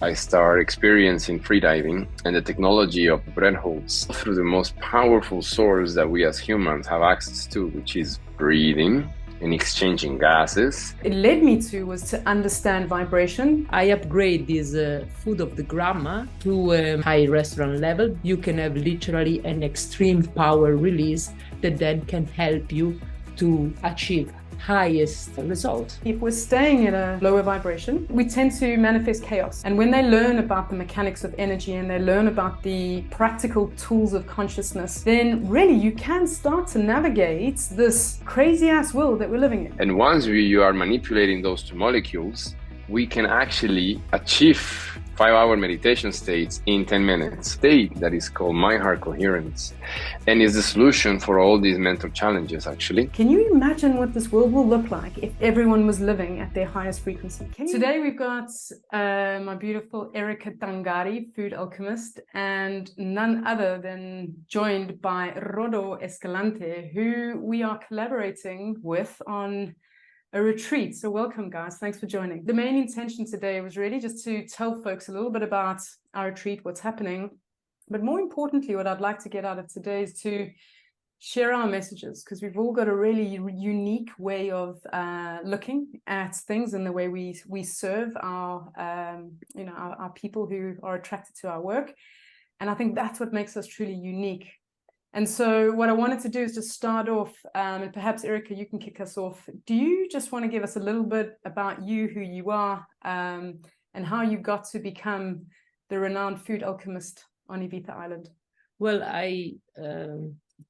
I start experiencing freediving and the technology of breathholds through the most powerful source that we as humans have access to, which is breathing and exchanging gases. It led me to was to understand vibration. I upgrade this food of the grandma to a high restaurant level. You can have literally an extreme power release that then can help you to achieve highest result. If we're staying at a lower vibration, we tend to manifest chaos. And when they learn about the mechanics of energy and they learn about the practical tools of consciousness, then really you can start to navigate this crazy ass world that we're living in. And once you are manipulating those two molecules, we can actually achieve 5-hour meditation states in 10 minutes. State that is called MYAΩ coherence, and is the solution for all these mental challenges, actually. Can you imagine what this world will look like if everyone was living at their highest frequency? Today we've got my beautiful Erika Tangari, food alchemist, and none other than joined by Rodo Escalante, who we are collaborating with on a retreat. So welcome, guys. Thanks for joining. The main intention today was really just to tell folks a little bit about our retreat, what's happening. But more importantly, what I'd like to get out of today is to share our messages, because we've all got a really unique way of looking at things and the way we serve our our people who are attracted to our work. And I think that's what makes us truly unique. And so what I wanted to do is just start off, and perhaps Erika, you can kick us off. Do you just want to give us a little bit about you, who you are, and how you got to become the renowned food alchemist on Ibiza Island? Well, I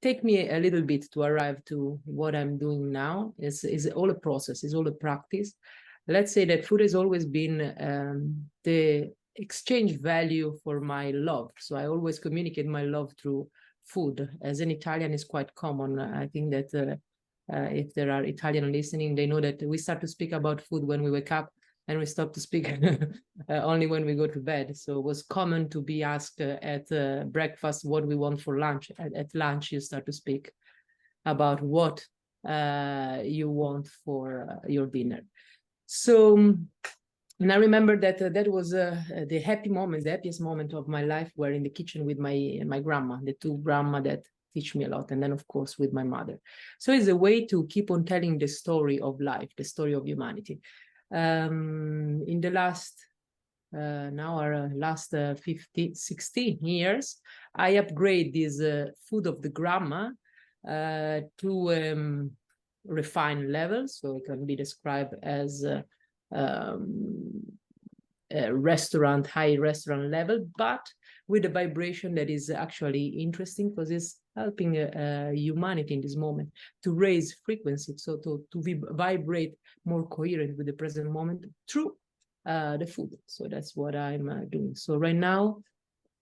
take me a little bit to arrive to what I'm doing now. It's all a process, it's all a practice. Let's say that food has always been the exchange value for my love. So I always communicate my love through food. As an Italian, is quite common. I think that if there are Italian listening, they know that we start to speak about food when we wake up and we stop to speak only when we go to bed. So it was common to be asked at breakfast what we want for lunch. At lunch, you start to speak about what you want for your dinner. So, and I remember that that was the happy moment, the happiest moment of my life, were in the kitchen with my grandma, the two grandma that teach me a lot, and then of course with my mother. So it's a way to keep on telling the story of life, the story of humanity. In the last our last 16 years, I upgrade this food of the grandma to refined level, so it can be described as restaurant, high restaurant level, but with a vibration that is actually interesting, because it's helping humanity in this moment to raise frequency, so to vibrate more coherent with the present moment through the food. So that's what I'm doing. So right now,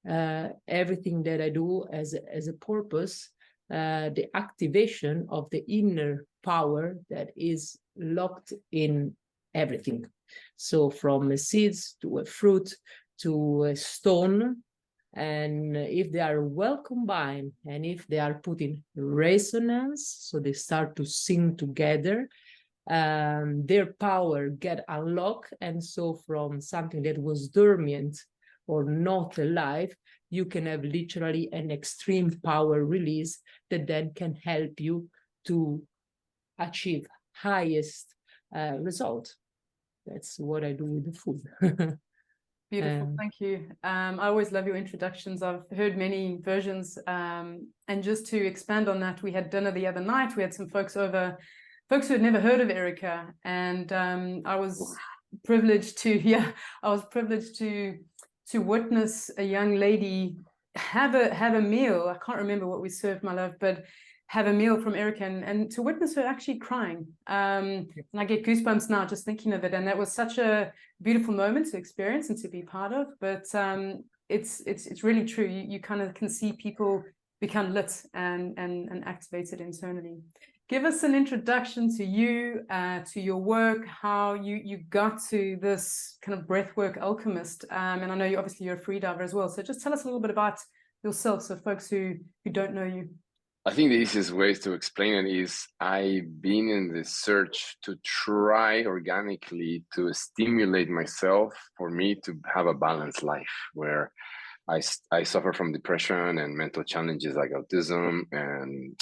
everything that I do as a purpose, the activation of the inner power that is locked in everything. So from seeds to a fruit to a stone, and if they are well combined and if they are put in resonance, so they start to sing together, their power get unlocked, and so from something that was dormant or not alive, you can have literally an extreme power release that then can help you to achieve highest result. That's what I do with the food. Beautiful, thank you. I always love your introductions. I've heard many versions. And just to expand on that, we had dinner the other night. We had some folks over, folks who had never heard of Erika. And I was privileged to witness a young lady have a meal. I can't remember what we served, my love, but have a meal from Erika, and to witness her actually crying. And I get goosebumps now just thinking of it. And that was such a beautiful moment to experience and to be part of. But it's really true. You kind of can see people become lit and activated internally. Give us an introduction to you, to your work, how you got to this kind of breathwork alchemist. And I know you're a freediver as well. So just tell us a little bit about yourself, so folks who don't know you. I think the easiest ways to explain it is I've been in the search to try organically to stimulate myself for me to have a balanced life where I suffer from depression and mental challenges like autism and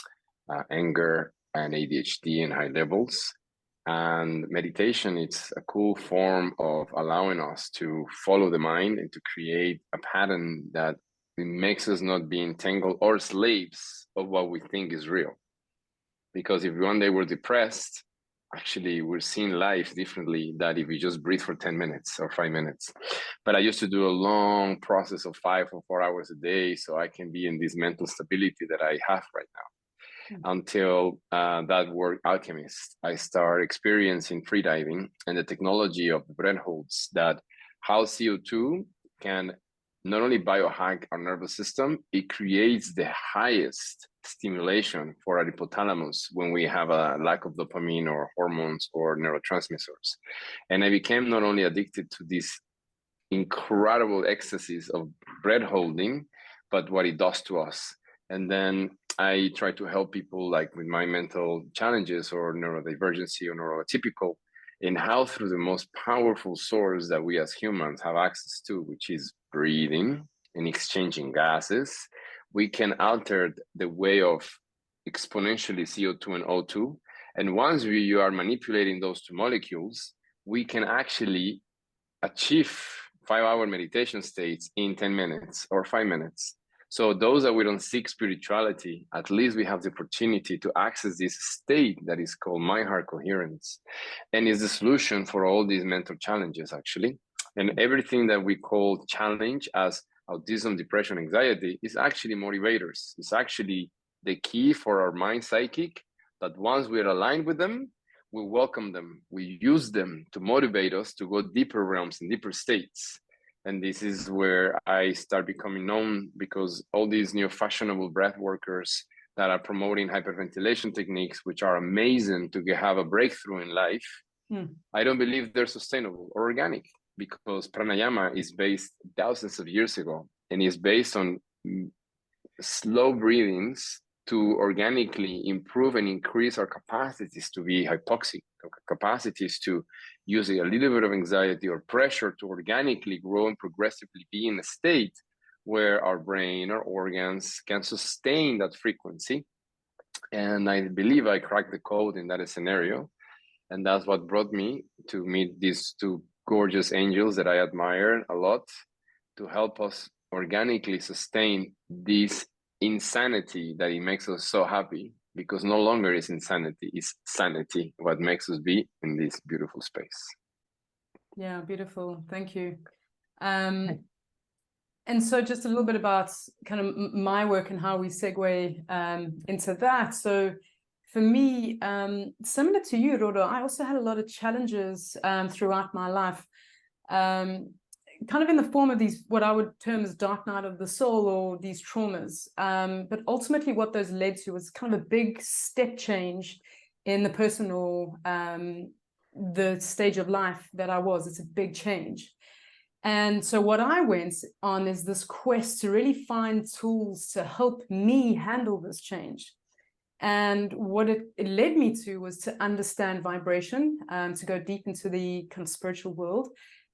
anger and ADHD in high levels. And meditation, it's a cool form of allowing us to follow the mind and to create a pattern that it makes us not be entangled or slaves of what we think is real. Because if one day we're depressed, actually we're seeing life differently than if you just breathe for 10 minutes or 5 minutes. But I used to do a long process of 5 or 4 hours a day so I can be in this mental stability that I have right now. Until that work, Alchemist, I started experiencing freediving and the technology of the breath holds, that how CO2 can not only biohack our nervous system, it creates the highest stimulation for our hypothalamus when we have a lack of dopamine or hormones or neurotransmitters. And I became not only addicted to these incredible ecstasies of breath holding, but what it does to us. And then I try to help people like with my mental challenges or neurodivergency or neuroatypical in how through the most powerful source that we as humans have access to, which is breathing and exchanging gases, we can alter the way of exponentially CO2 and O2. And once you are manipulating those two molecules, we can actually achieve 5-hour meditation states in 10 minutes or 5 minutes. So those that we don't seek spirituality, at least we have the opportunity to access this state that is called MYAÅ coherence, and is the solution for all these mental challenges, actually. And everything that we call challenge as autism, depression, anxiety is actually motivators. It's actually the key for our mind psychic, that once we're aligned with them, we welcome them, we use them to motivate us to go deeper realms and deeper states. And this is where I start becoming known, because all these new fashionable breath workers that are promoting hyperventilation techniques, which are amazing to have a breakthrough in life, I don't believe they're sustainable or organic, because pranayama is based thousands of years ago and is based on slow breathings to organically improve and increase our capacities to be hypoxic, capacities to use a little bit of anxiety or pressure to organically grow and progressively be in a state where our brain, our organs can sustain that frequency. And I believe I cracked the code in that scenario. And that's what brought me to meet these two gorgeous angels that I admire a lot, to help us organically sustain this insanity that it makes us so happy, because no longer is insanity, it's sanity what makes us be in this beautiful space. Yeah, beautiful. Thank you. And so just a little bit about kind of my work and how we segue into that. So for me, similar to you, Rodo, I also had a lot of challenges throughout my life, kind of in the form of these, what I would term as dark night of the soul, or these traumas. But ultimately what those led to was kind of a big step change in the personal, the stage of life that I was. It's a big change. And so what I went on is this quest to really find tools to help me handle this change. And what it led me to was to understand vibration, to go deep into the kind of spiritual world.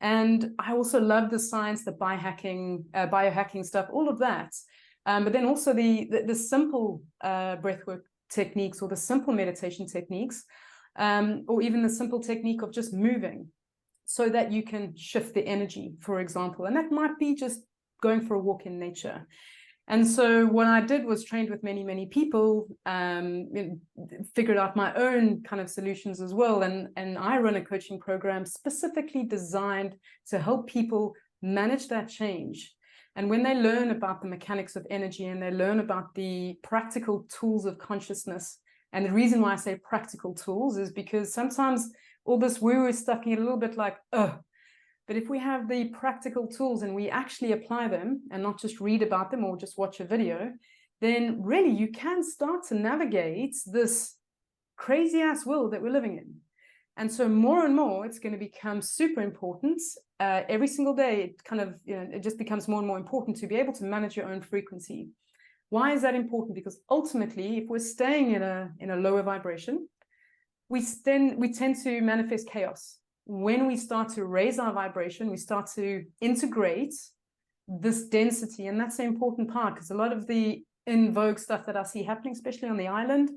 And I also love the science, the biohacking stuff, all of that. But then also the simple breathwork techniques, or the simple meditation techniques, or even the simple technique of just moving, so that you can shift the energy, for example. And that might be just going for a walk in nature. And so what I did was trained with many, many people, figured out my own kind of solutions as well. And I run a coaching program specifically designed to help people manage that change. And when they learn about the mechanics of energy, and they learn about the practical tools of consciousness, and the reason why I say practical tools is because sometimes all this woo-woo stuff can get a little bit like, oh. But if we have the practical tools and we actually apply them and not just read about them or just watch a video, then really you can start to navigate this crazy ass world that we're living in. And so more and more, it's going to become super important. Every single day, it kind of, it just becomes more and more important to be able to manage your own frequency. Why is that important? Because ultimately, if we're staying in a lower vibration, we tend to manifest chaos. When we start to raise our vibration, we start to integrate this density, and that's the important part, because a lot of the in vogue stuff that I see happening, especially on the island,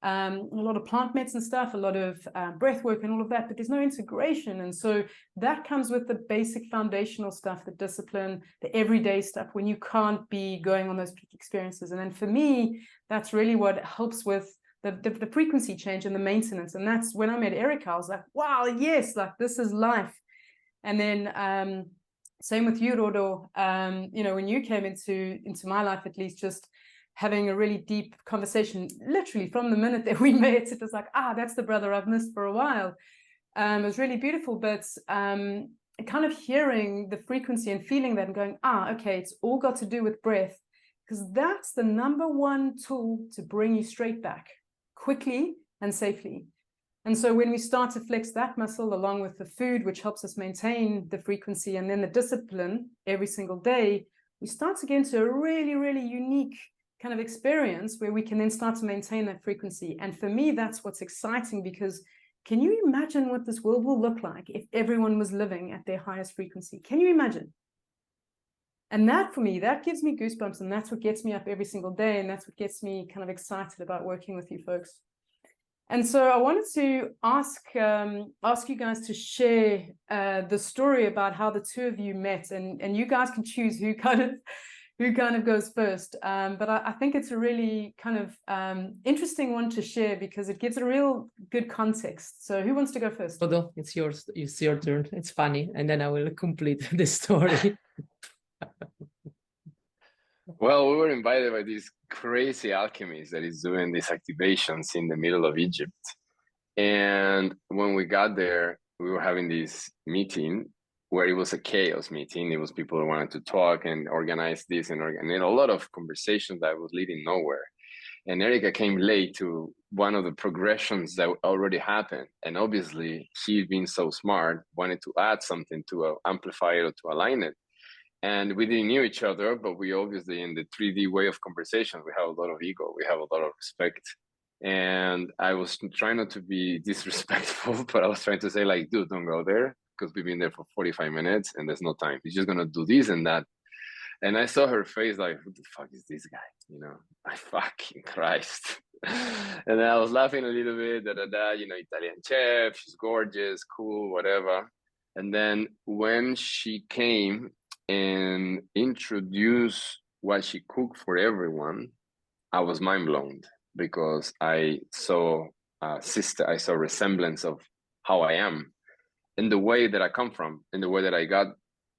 a lot of plant medicine stuff, a lot of breath work and all of that, but there's no integration. And so that comes with the basic foundational stuff, the discipline, the everyday stuff, when you can't be going on those peak experiences. And then for me, that's really what helps with the frequency change and the maintenance. And that's when I met Erika, I was like, wow, yes, like this is life. And then same with you, Rodo. You know, when you came into my life, at least, just having a really deep conversation, literally from the minute that we met, it was like, that's the brother I've missed for a while. It was really beautiful, but kind of hearing the frequency and feeling that and going, okay, it's all got to do with breath, because that's the number one tool to bring you straight back quickly and safely. And so when we start to flex that muscle along with the food, which helps us maintain the frequency, and then the discipline every single day, we start to get into a really, really unique kind of experience where we can then start to maintain that frequency. And for me, that's what's exciting, because can you imagine what this world will look like if everyone was living at their highest frequency? Can you imagine? And that, for me, that gives me goosebumps, and that's what gets me up every single day, and that's what gets me kind of excited about working with you folks. And so I wanted to ask you guys to share the story about how the two of you met, and you guys can choose who kind of goes first. But I think it's a really kind of interesting one to share, because it gives a real good context. So who wants to go first? Rodo, it's yours. It's your turn. It's funny, and then I will complete the story. Well, we were invited by this crazy alchemist that is doing these activations in the middle of Egypt. And when we got there, we were having this meeting where it was a chaos meeting. It was people who wanted to talk and organize this and a lot of conversations that was leading nowhere. And Erika came late to one of the progressions that already happened. And obviously, she, being so smart, wanted to add something to amplify it or to align it. And we didn't know each other, but we obviously, in the 3D way of conversation, we have a lot of ego, we have a lot of respect. And I was trying not to be disrespectful, but I was trying to say, like, dude, don't go there, because we've been there for 45 minutes and there's no time. He's just going to do this and that. And I saw her face like, who the fuck is this guy? You know, I fucking Christ. And then I was laughing a little bit, you know, Italian chef, she's gorgeous, cool, whatever. And then when she came and introduced what she cooked for everyone, I was mind blown, because I saw I saw resemblance of how I am, in the way that I come from, in the way that I got.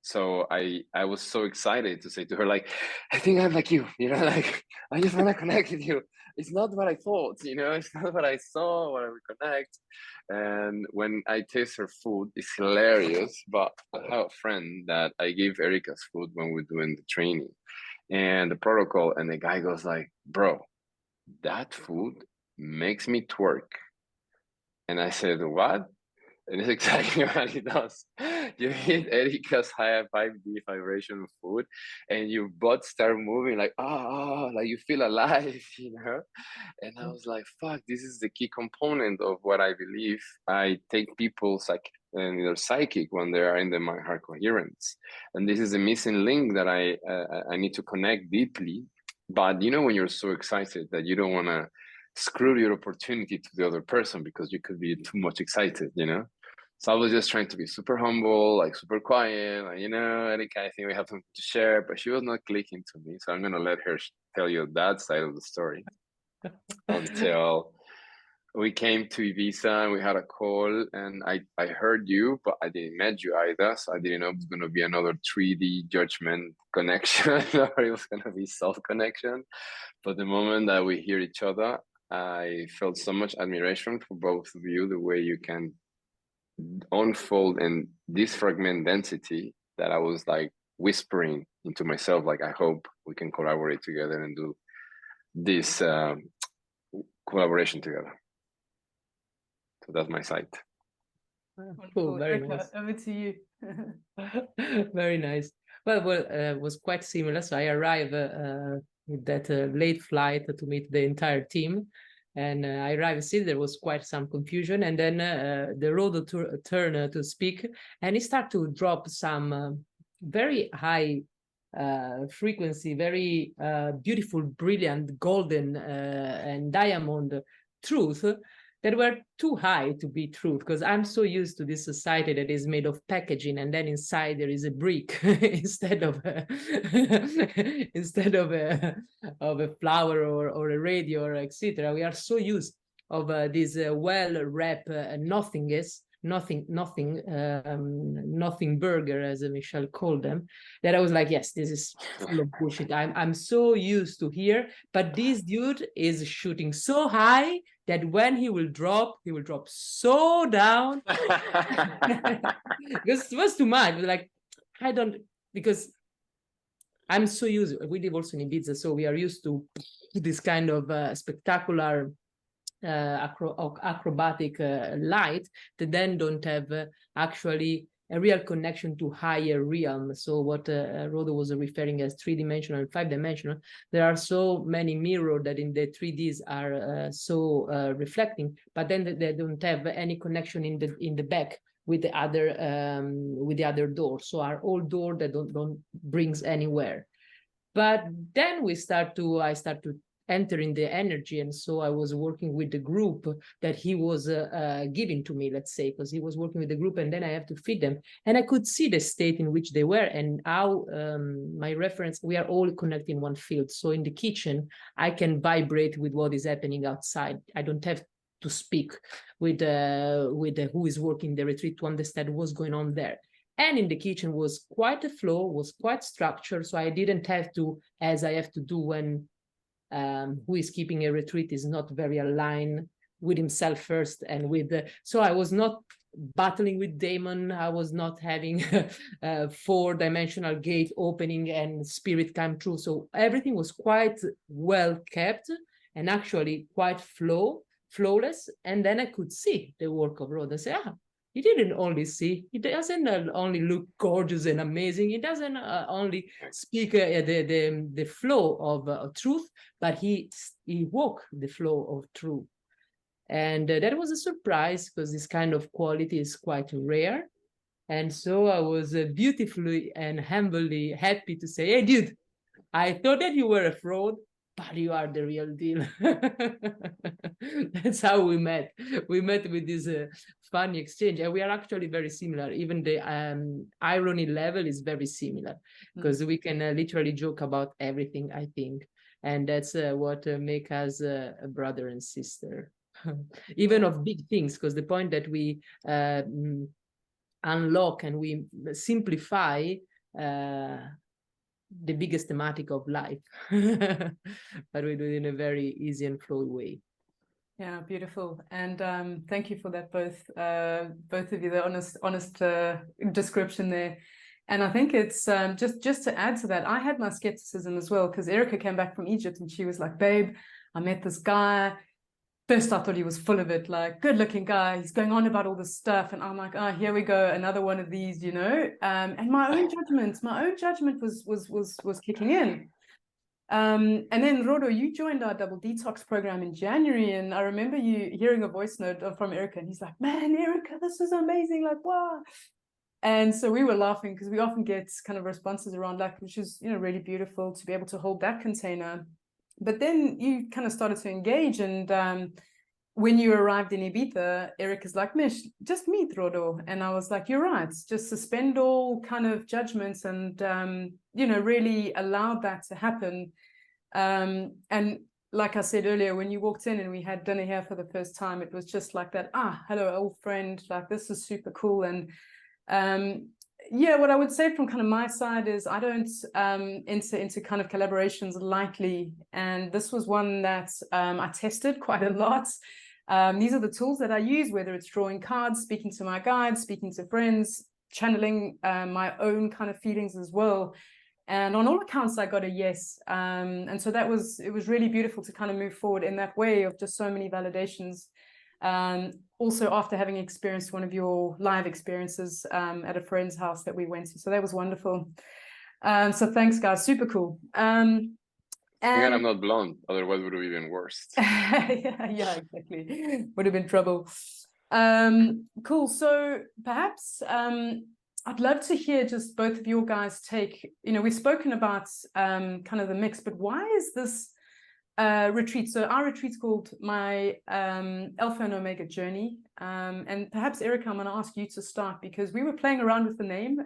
So I was so excited to say to her, like, I think I'm like you, you know, like, I just want to connect with you. It's not what I thought, you know, it's not what I saw, what I would connect. And when I taste her food, it's hilarious. But I have a friend that I gave Erika's food when we're doing the training and the protocol, and the guy goes like, bro, that food makes me twerk. And I said, what? And it's exactly what it does. You hit Erika's high 5D vibration of food, and your butt start moving like, like you feel alive, you know? And I was like, fuck, this is the key component of what I believe. I take people and they're psychic when they are in the mind heart coherence. And this is the missing link that I need to connect deeply. But you know, when you're so excited that you don't want to screw your opportunity to the other person because you could be too much excited, you know? So I was just trying to be super humble, like super quiet, like, you know, Erika, I think we have something to share, but she was not clicking to me. So I'm going to let her tell you that side of the story until we came to Ibiza and we had a call, and I heard you, but I didn't met you either. So I didn't know it was going to be another 3D judgment connection or it was going to be soul connection. But the moment that we hear each other, I felt so much admiration for both of you, the way you can unfold and defragment density, that I was like whispering into myself, like, I hope we can collaborate together and do this collaboration together. So that's my side. Cool, very nice. Over to you. Very nice. Well, it was quite similar. So I arrived late flight to meet the entire team. And I arrived, still there was quite some confusion. And then the Rodo turned to speak, and he started to drop some very high frequency, very beautiful, brilliant, golden and diamond truth that were too high to be truth, because I'm so used to this society that is made of packaging, and then inside there is a brick instead of of a flower or a radio or etc. We are so used of this well-wrapped nothing burger, as Michelle called them, that I was like, yes, this is full of bullshit. I'm so used to here, but this dude is shooting so high that when he will drop so down because it was too much. Like, I don't, because I'm so used, we live also in Ibiza, so we are used to this kind of spectacular acrobatic light that then don't have actually a real connection to higher realm. So what Rodo was referring as 3-dimensional and 5-dimensional, there are so many mirrors that in the 3Ds are so reflecting, but then they don't have any connection in the back with the other door. So are all door that don't brings anywhere. But then I start to enter in the energy, and so I was working with the group that he was giving to me, let's say, because he was working with the group, and then I have to feed them, and I could see the state in which they were, and how my reference, we are all connected in one field. So in the kitchen I can vibrate with what is happening outside. I don't have to speak with who is working the retreat to understand what's going on there. And in the kitchen was quite a flow, was quite structured, so I didn't have to, as I have to do when who is keeping a retreat is not very aligned with himself first, and with so I was not battling with demon. I was not having a 4-dimensional gate opening and spirit come true. So everything was quite well kept and actually quite flawless. And then I could see the work of Rodo and say, he didn't only see, it doesn't only look gorgeous and amazing, it doesn't only speak the flow of truth, but he walked the flow of truth. And that was a surprise, because this kind of quality is quite rare. And so I was beautifully and humbly happy to say, hey, dude, I thought that you were a fraud, but you are the real deal. That's how we met. We met with this funny exchange, and we are actually very similar. Even the irony level is very similar, because we can literally joke about everything, I think. And that's what make us a brother and sister, even of big things, because the point that we unlock and we simplify the biggest thematic of life, but we do it in a very easy and flowy way. Yeah, beautiful. And thank you for that, both of you, the honest description there. And I think it's just to add to that, I had my skepticism as well, because Erika came back from Egypt and she was like, babe, I met this guy. First, I thought he was full of it, like, good-looking guy. He's going on about all this stuff, and I'm like, here we go, another one of these, you know. And my own judgment was kicking in. And then Rodo, you joined our double detox program in January, and I remember you hearing a voice note from Erika, and he's like, "Man, Erika, this is amazing!" Like, wow. And so we were laughing, because we often get kind of responses around like, which is, you know, really beautiful to be able to hold that container. But then you kind of started to engage, and when you arrived in Ibiza, Erika's like, Mish, just meet Rodo. And I was like, you're right, just suspend all kind of judgments and, you know, really allow that to happen. And like I said earlier, when you walked in and we had dinner here for the first time, it was just like that, hello, old friend, like, this is super cool. And yeah, what I would say from kind of my side is I don't enter into kind of collaborations lightly. And this was one that I tested quite a lot. These are the tools that I use, whether it's drawing cards, speaking to my guides, speaking to friends, channeling my own kind of feelings as well. And on all accounts, I got a yes. And so it was really beautiful to kind of move forward in that way of just so many validations. Also after having experienced one of your live experiences at a friend's house that we went to. So that was wonderful. So thanks, guys. Super cool. And I'm And not blonde, otherwise it would have been worse. yeah, exactly. Would have been trouble. Cool. So perhaps I'd love to hear just both of your guys take, we've spoken about kind of the mix, but why is this retreat? So our retreat's called My Alpha and Omega Journey. And perhaps, Erika, I'm going to ask you to start, because we were playing around with the name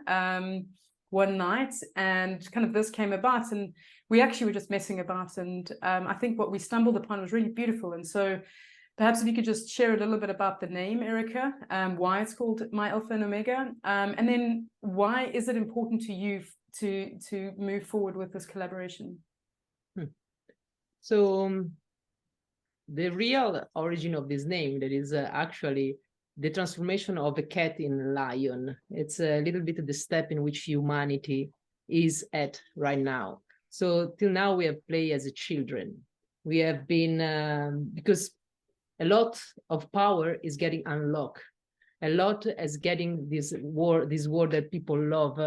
one night, and kind of this came about, and we actually were just messing about, and I think what we stumbled upon was really beautiful. And so perhaps if you could just share a little bit about the name, Erika, why it's called My Alpha and Omega, and then why is it important to you to move forward with this collaboration? So the real origin of this name, that is actually the transformation of a cat in a lion. It's a little bit of the step in which humanity is at right now. So till now we have played as a children. We have been, because a lot of power is getting unlocked. A lot is getting this word that people love,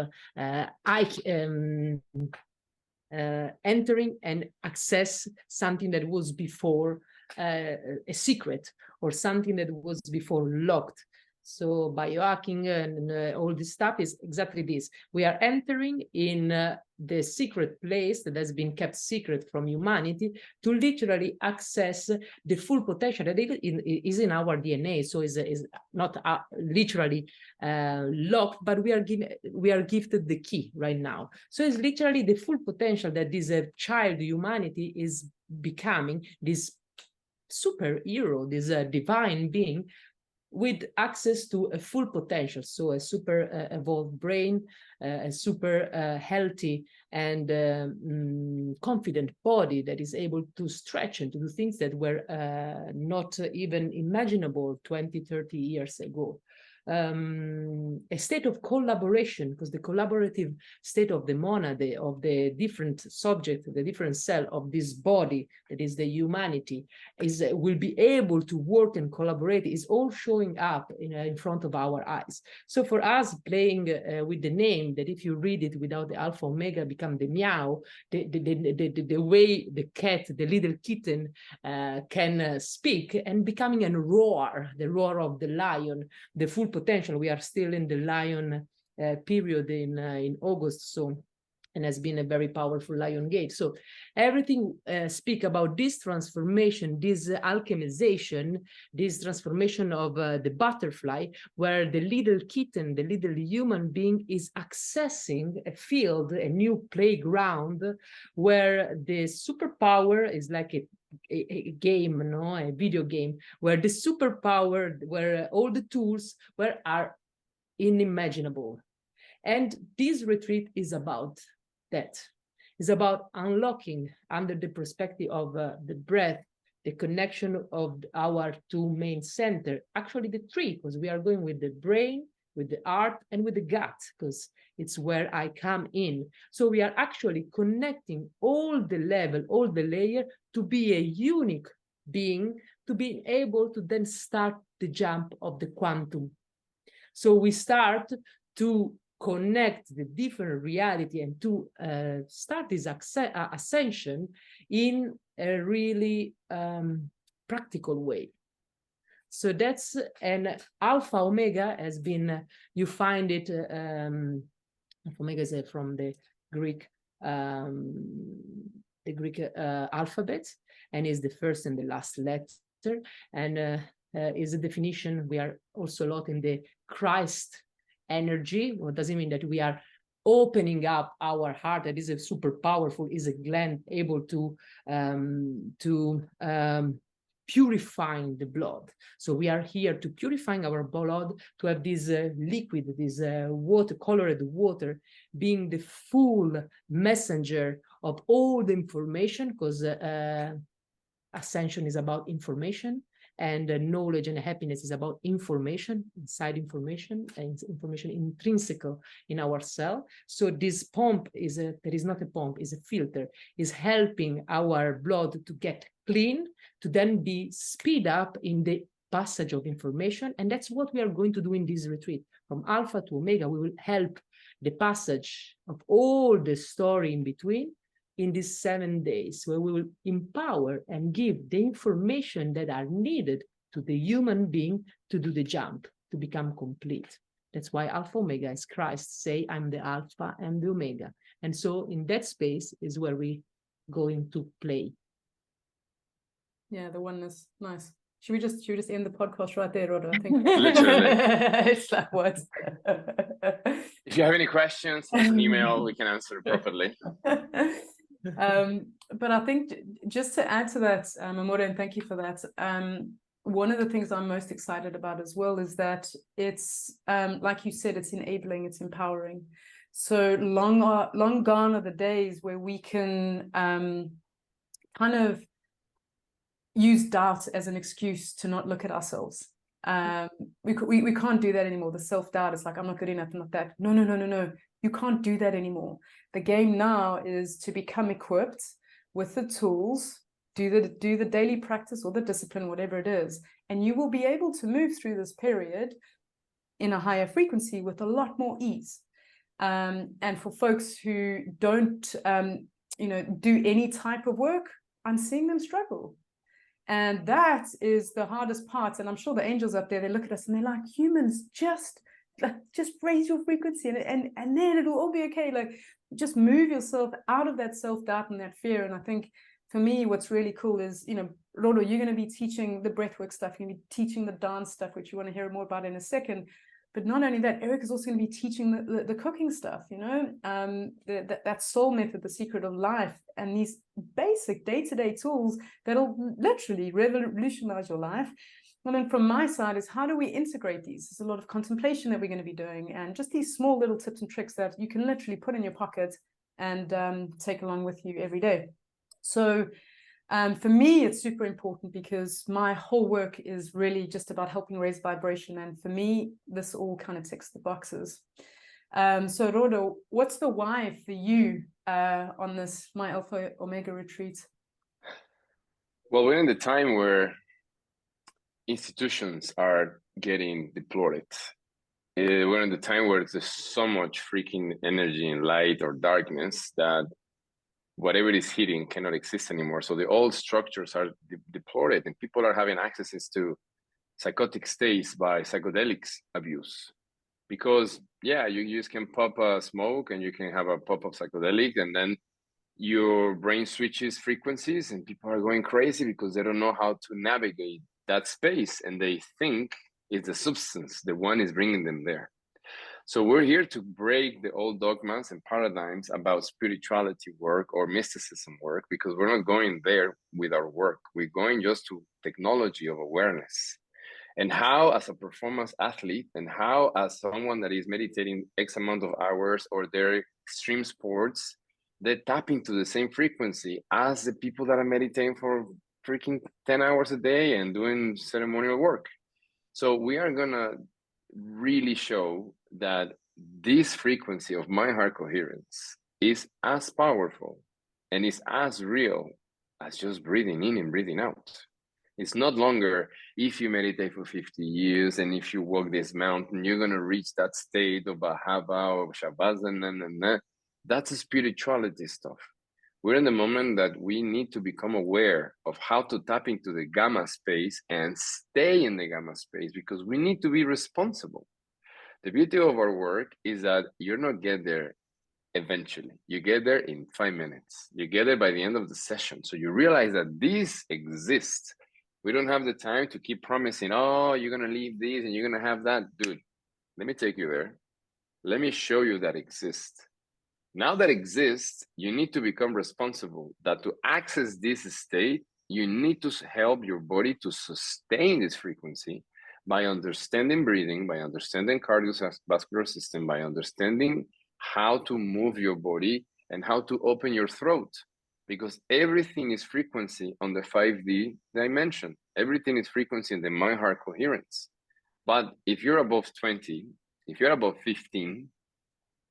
entering and access something that was before a secret, or something that was before locked. So biohacking and all this stuff is exactly this. We are entering in the secret place that has been kept secret from humanity, to literally access the full potential that is in our DNA. So is not literally locked, but we are gifted the key right now. So it's literally the full potential that this child humanity is becoming, this superhero, this divine being, with access to a full potential. So a super evolved brain, a super healthy and confident body that is able to stretch and to do things that were not even imaginable 20, 30 years ago. A state of collaboration, because the collaborative state of the monad, of the different subject, the different cell of this body, that is the humanity, will be able to work and collaborate, is all showing up in front of our eyes. So for us, playing with the name, that if you read it without the alpha omega, become the MYAÅ, the way the cat, the little kitten, can speak, and becoming a roar, the roar of the lion, the full potential. We are still in the lion period in August, so, and has been a very powerful lion gate. So everything speak about this transformation, this alchemization, this transformation of the butterfly, where the little kitten, the little human being, is accessing a field, a new playground, where the superpower is like a game, a video game, where the superpower, where all the tools are inimaginable. And this retreat is about that. It's about unlocking, under the perspective of the breath, the connection of our two main centers, actually the three, because we are going with the brain, with the heart, and with the gut, because it's where I come in. So we are actually connecting all the level, all the layer, to be a unique being, to be able to then start the jump of the quantum. So we start to connect the different reality and to start this ascension in a really practical way. So that's an alpha omega has been, you find it, alpha omega is from the Greek alphabet, and is the first and the last letter, and is a definition. We are also a lot in the Christ energy. What does it mean? That we are opening up our heart. That is a super powerful, is a gland able to purifying the blood. So we are here to purifying our blood, to have this liquid, this water, colored water, being the full messenger of all the information, because ascension is about information, and knowledge and happiness is about information, inside information, and information intrinsic in our cell. So this pump is there is not a pump, is a filter, is helping our blood to get clean, to then be speed up in the passage of information. And that's what we are going to do in this retreat. From alpha to omega, we will help the passage of all the story in between in these 7 days, where we will empower and give the information that are needed to the human being to do the jump, to become complete. That's why Alpha Omega, as Christ say, I'm the Alpha and the Omega. And so in that space is where we going to play. Yeah, the oneness. Nice. Should we just end the podcast right there, Rodo? I think Literally. It's like what? If you have any questions, send an email, we can answer properly. But I think just to add to that, Amore, and thank you for that. One of the things I'm most excited about as well is that it's, like you said, it's enabling, it's empowering. So long gone are the days where we can kind of use doubt as an excuse to not look at ourselves. We can't do that anymore. The self-doubt is like, I'm not good enough, I'm not that. No. You can't do that anymore. The game now is to become equipped with the tools, do the daily practice or the discipline, whatever it is, and you will be able to move through this period in a higher frequency with a lot more ease. And for folks who don't, do any type of work, I'm seeing them struggle. And that is the hardest part. And I'm sure the angels up there, they look at us and they're like, humans, just raise your frequency and then it'll all be okay. Like, just move yourself out of that self-doubt and that fear. And I think for me, what's really cool is, Rodo, you're going to be teaching the breathwork stuff. You're going to be teaching the dance stuff, which you want to hear more about in a second. But not only that, Erika is also going to be teaching the cooking stuff, that soul method, the secret of life, and these basic day-to-day tools that'll literally revolutionize your life. And then from my side is, how do we integrate these? There's a lot of contemplation that we're going to be doing, and just these small little tips and tricks that you can literally put in your pocket and take along with you every day. So for me, it's super important because my whole work is really just about helping raise vibration. And for me, this all kind of ticks the boxes. So Rodo, what's the why for you on this My Alpha Omega retreat? Well, we're in the time where institutions are getting deployed. We're in the time where there's so much freaking energy and light or darkness that whatever is hitting cannot exist anymore. So the old structures are deployed, and people are having access to psychotic states by psychedelics abuse. Because, yeah, you just can pop a smoke and you can have a pop of psychedelic, and then your brain switches frequencies and people are going crazy because they don't know how to navigate that space, and they think it's the substance, the one is bringing them there. So we're here to break the old dogmas and paradigms about spirituality work or mysticism work, because we're not going there with our work. We're going just to technology of awareness. And how, as a performance athlete, and how, as someone that is meditating X amount of hours or their extreme sports, they tap into the same frequency as the people that are meditating for freaking 10 hours a day and doing ceremonial work. So we are gonna really show that this frequency of my heart coherence is as powerful and is as real as just breathing in and breathing out. It's not longer, if you meditate for 50 years and if you walk this mountain, you're going to reach that state of Bhava or Shavasana. That's a spirituality stuff. We're in the moment that we need to become aware of how to tap into the gamma space and stay in the gamma space, because we need to be responsible. The beauty of our work is that you're not get there eventually. You get there in 5 minutes. You get there by the end of the session. So you realize that this exists. We don't have the time to keep promising, oh, you're going to leave this and you're going to have that. Dude, let me take you there. Let me show you that exists. Now that exists, you need to become responsible that to access this state, you need to help your body to sustain this frequency by understanding breathing, by understanding cardiovascular system, by understanding how to move your body and how to open your throat. Because everything is frequency on the 5D dimension. Everything is frequency in the mind heart coherence. But if you're above 20, if you're above 15,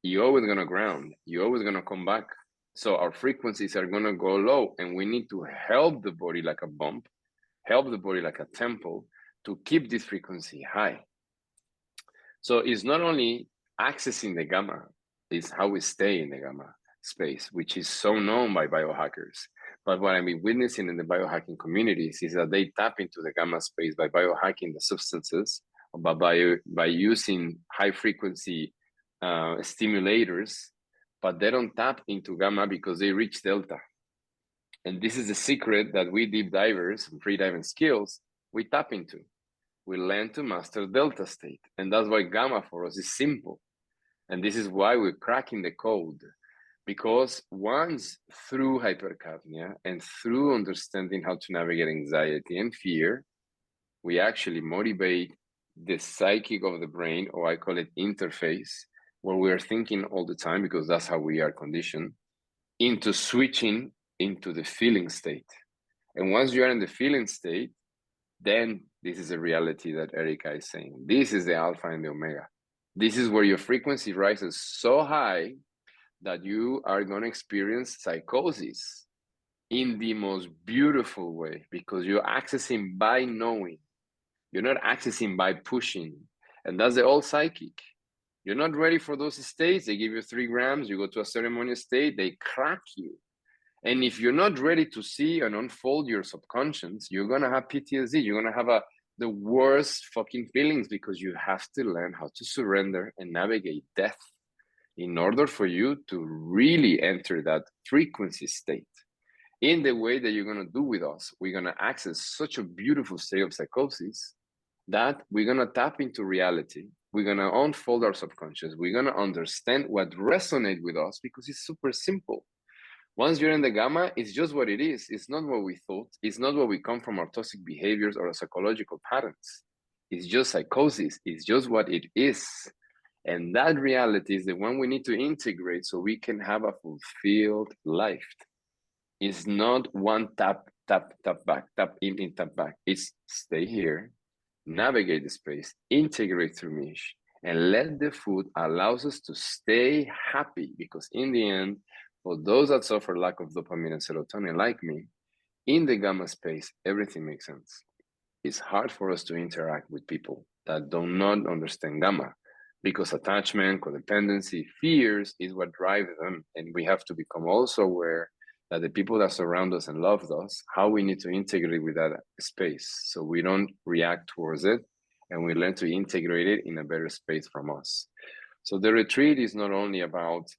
you're always going to ground. You're always going to come back. So our frequencies are going to go low, and we need to help the body like a bump, help the body like a tempo to keep this frequency high. So it's not only accessing the gamma, it's how we stay in the gamma. space, which is so known by biohackers. But what I've been witnessing in the biohacking communities is that they tap into the gamma space by biohacking the substances, but by using high frequency stimulators, but they don't tap into gamma because they reach delta. And this is the secret that we deep divers and free diving skills, we tap into. We learn to master delta state. And that's why gamma for us is simple. And this is why we're cracking the code. Because once through hypercapnia and through understanding how to navigate anxiety and fear, we actually motivate the psychic of the brain, or I call it interface, where we are thinking all the time, because that's how we are conditioned, into switching into the feeling state. And once you are in the feeling state, then this is a reality that Erika is saying. This is the alpha and the omega. This is where your frequency rises so high that you are going to experience psychosis in the most beautiful way, because you're accessing by knowing. You're not accessing by pushing. And that's the old psychic. You're not ready for those states. They give you 3 grams, you go to a ceremonial state, they crack you. And if you're not ready to see and unfold your subconscious, you're going to have PTSD. You're going to have the worst fucking feelings, because you have to learn how to surrender and navigate death in order for you to really enter that frequency state. In the way that you're going to do with us, we're going to access such a beautiful state of psychosis that we're going to tap into reality. We're going to unfold our subconscious. We're going to understand what resonates with us, because it's super simple. Once you're in the gamma, it's just what it is. It's not what we thought. It's not what we come from our toxic behaviors or our psychological patterns. It's just psychosis. It's just what it is. And that reality is the one we need to integrate so we can have a fulfilled life. It's not one tap, tap, tap back, tap in, tap back. It's stay here, navigate the space, integrate through Mish, and let the food allows us to stay happy. Because in the end, for those that suffer lack of dopamine and serotonin like me, in the gamma space, everything makes sense. It's hard for us to interact with people that do not understand gamma, because attachment, codependency, fears is what drives them. And we have to become also aware that the people that surround us and love us, how we need to integrate with that space so we don't react towards it, and we learn to integrate it in a better space from us. So the retreat is not only about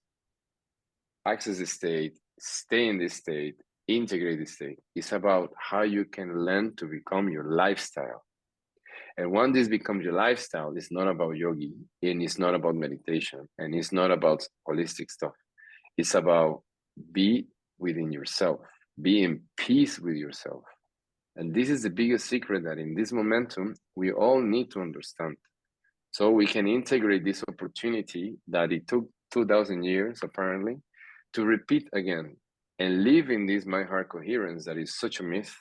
access the state, stay in this state, integrate the state. It's about how you can learn to become your lifestyle. And when this becomes your lifestyle, it's not about yogi, and it's not about meditation, and it's not about holistic stuff. It's about be within yourself, be in peace with yourself. And this is the biggest secret that in this momentum, we all need to understand. So we can integrate this opportunity that it took 2,000 years, apparently, to repeat again and live in this my heart coherence that is such a myth,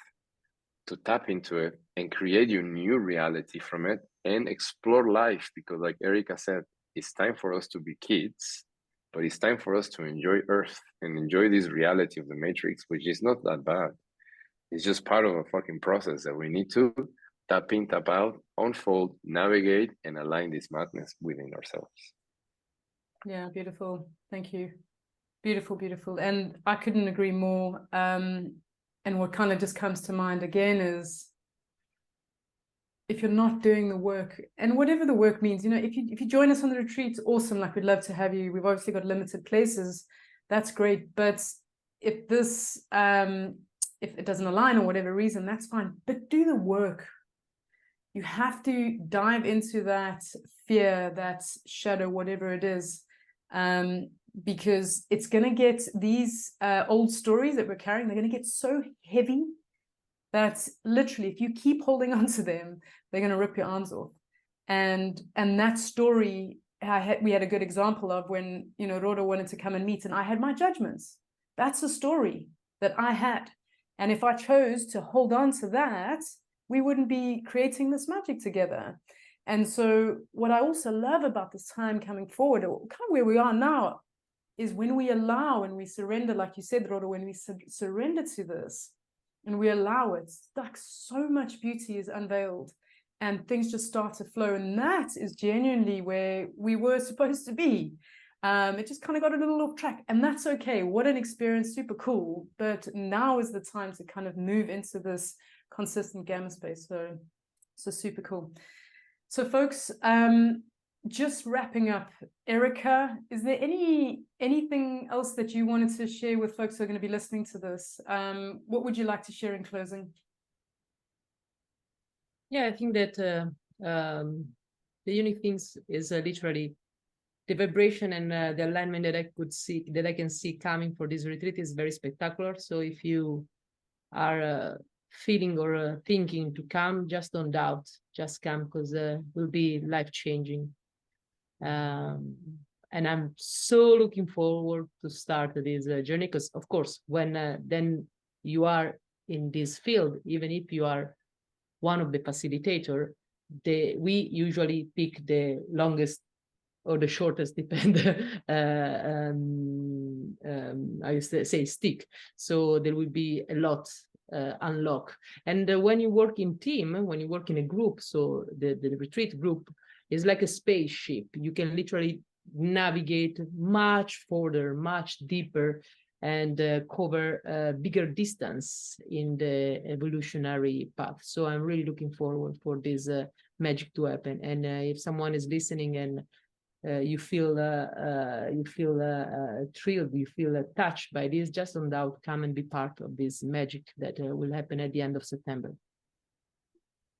to tap into it and create your new reality from it and explore life. Because like Erika said, it's time for us to be kids, but it's time for us to enjoy Earth and enjoy this reality of the Matrix, which is not that bad. It's just part of a fucking process that we need to tap in, tap out, unfold, navigate, and align this madness within ourselves. Yeah, beautiful. Thank you. Beautiful, beautiful. And I couldn't agree more. And what kind of just comes to mind again is, if you're not doing the work, and whatever the work means, you know, if you join us on the retreat, awesome. Like, we'd love to have you. We've obviously got limited places. That's great. But if this, if it doesn't align or whatever reason, that's fine. But do the work. You have to dive into that fear, that shadow, whatever it is, because it's going to get these old stories that we're carrying, they're going to get so heavy that literally, if you keep holding on to them, they're going to rip your arms off. And that story, we had a good example of when, you know, Rodo wanted to come and meet, and I had my judgments. That's a story that I had. And if I chose to hold on to that, we wouldn't be creating this magic together. And so what I also love about this time coming forward, or kind of where we are now, is when we allow and we surrender, like you said, Rodo, when we surrender to this and we allow it, like, so much beauty is unveiled and things just start to flow. And that is genuinely where we were supposed to be. It just kind of got a little off track, and that's okay. What an experience, super cool. But now is the time to kind of move into this consistent gamma space. So super cool. So folks, just wrapping up, Erika, is there anything else that you wanted to share with folks who are going to be listening to this? What would you like to share in closing? Yeah, I think that the unique things is literally the vibration and the alignment that I can see coming for this retreat is very spectacular. So if you are feeling or thinking to come, just don't doubt, just come, because it will be life-changing. And I'm so looking forward to start this journey, because of course, when then you are in this field, even if you are one of the facilitator, we usually pick the longest or the shortest, depend, I say stick. So there will be a lot unlock. And when you work in team, when you work in a group, so the retreat group is like a spaceship. You can literally navigate much further, much deeper, and cover a bigger distance in the evolutionary path. So I'm really looking forward for this magic to happen. And if someone is listening and you feel thrilled, you feel touched by this, just don't doubt, come and be part of this magic that will happen at the end of September.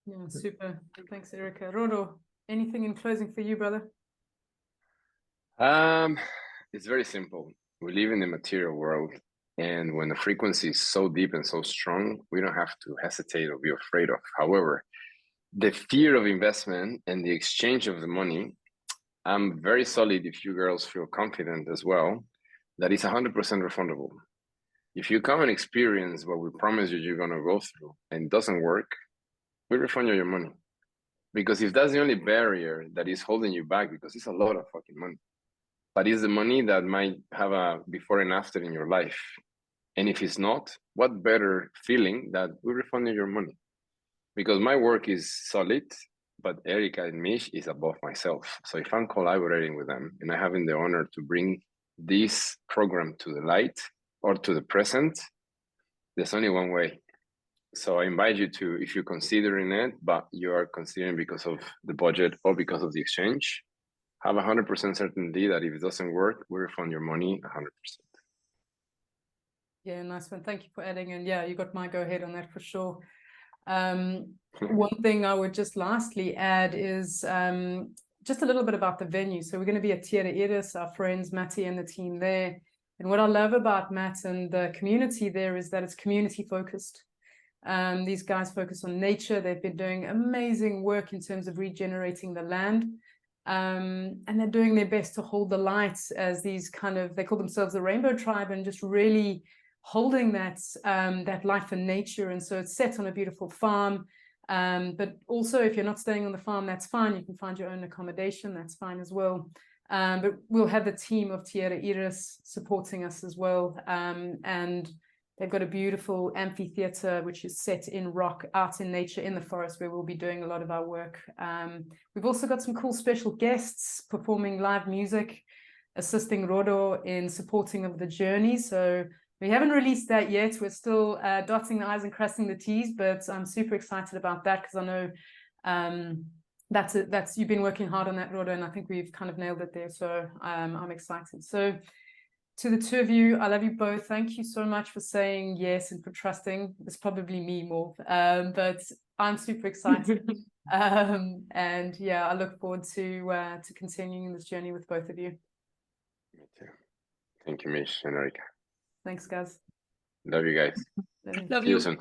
Yeah, super. Thanks, Erika. Rodo, anything in closing for you, brother? It's very simple. We live in the material world, and when the frequency is so deep and so strong, we don't have to hesitate or be afraid of. However, the fear of investment and the exchange of the money, I'm very solid if you girls feel confident as well, that it's 100% refundable. If you come and experience what we promise you're going to go through and it doesn't work, we refund you your money. Because if that's the only barrier that is holding you back, because it's a lot of fucking money, but it's the money that might have a before and after in your life. And if it's not, what better feeling that we refund you your money? Because my work is solid, but Erika and Mish is above myself. So if I'm collaborating with them and I'm having the honor to bring this program to the light or to the present, there's only one way. So I invite you to, if you're considering it, but you are considering because of the budget or because of the exchange, have 100% certainty that if it doesn't work, we refund your money 100%. Yeah, nice one. Thank you for adding in. Yeah, you got my go ahead on that for sure. One thing I would just lastly add is just a little bit about the venue. So we're going to be at Tierra Iris, our friends Matty and the team there. And what I love about Matt and the community there is that it's community focused. These guys focus on nature. They've been doing amazing work in terms of regenerating the land. And they're doing their best to hold the light as these kind of, they call themselves the Rainbow Tribe, and just really holding that that life in nature. And so it's set on a beautiful farm, but also if you're not staying on the farm, that's fine, you can find your own accommodation, that's fine as well. But we'll have the team of Tierra Iris supporting us as well, and they've got a beautiful amphitheater which is set in rock out in nature in the forest, where we'll be doing a lot of our work. We've also got some cool special guests performing live music, assisting Rodo in supporting of the journey. So we haven't released that yet. We're still dotting the I's and crossing the T's, but I'm super excited about that because I know that's you've been working hard on that, Rodo, and I think we've kind of nailed it there. So I'm excited. So to the two of you, I love you both. Thank you so much for saying yes and for trusting. It's probably me more, but I'm super excited. And yeah, I look forward to continuing this journey with both of you. Me too. Thank you, Mish and Erika. Thanks, guys. Love you guys. Love See you you soon.